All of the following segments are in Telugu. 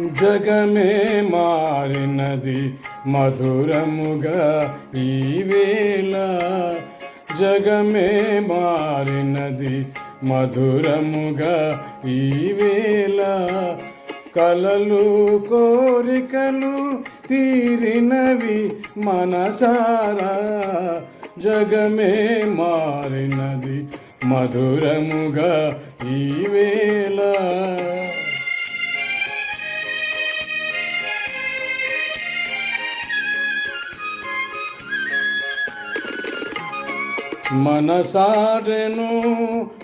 జగమే మారినది మధురముగా ఈ వేళ. జగమే మారినది మధురముగా ఈ వేళ. కలలు కోరికలు తీరినవి మనసారా. జగమే మారినది మధురముగా ఈ వేళ. మనసారెను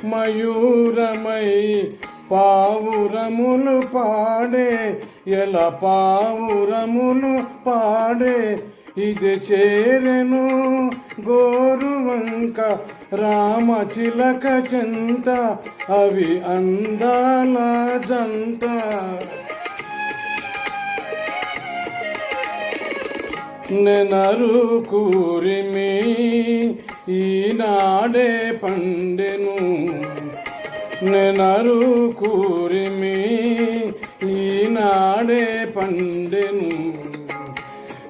మయూరమై పావురములు పాడే, ఎలా పావురములు పాడే. ఇది చేరెను గోరువంక రామచిలక చెంత, అవి అందాల జంట. నెనరు కూరిమి ఈనాడే పండెను. నెనరు కూరిమి ఈనాడే పండెను.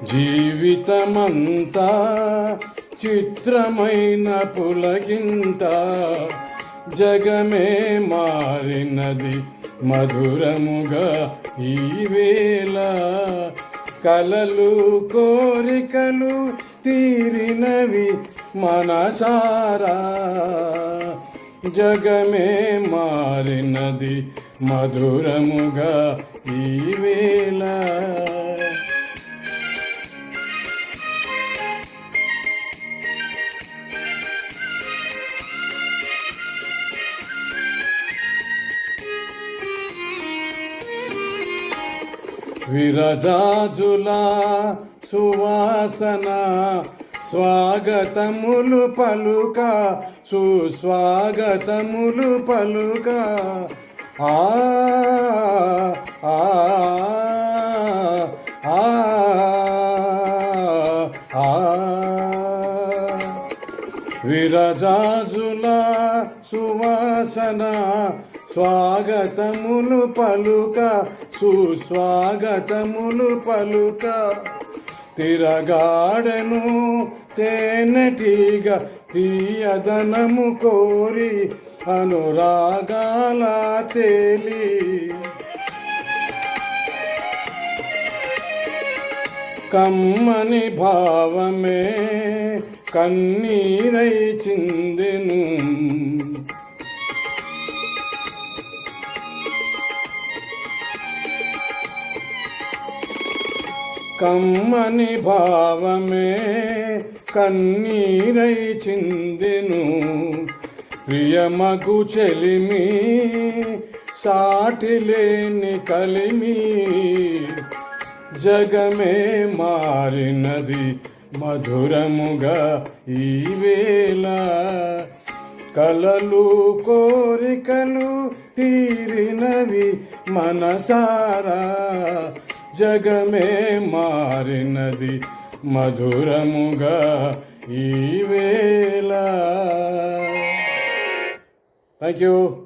జీవితమంతా చిత్రమైన పులకింత. జగమే మారినది మధురముగా ఈ వేళ. కలలు కోరికలు తీరినవి మనసారా. జగమే మారినది మధురముగా ఈ వేళ. విరజాజుల సువాసన స్వాగతములు పలుక, సుస్వాగతములు పలుక. ఆ ఆ ఆ ఆ విరజాజుల సువాసన స్వాగతములు పలుక, సుస్వాగతములు పలుక. తిరగాడను తేనెటీగ తీయదనము కోరి, అనురాగాల తేలి. కమ్మని భావమే కన్నీరై చిందెను. కమ్మని భావమే కన్నీరై చిందెను. ప్రియమగు చెలిమి సాటిలేని కలిమి. జగమే మారినది మధురముగా ఈ వేళ. కలలు కోరికలు తీరినవి మనసారా. జగమే మారినది మధురముగా ఈ వేళ. Thank you.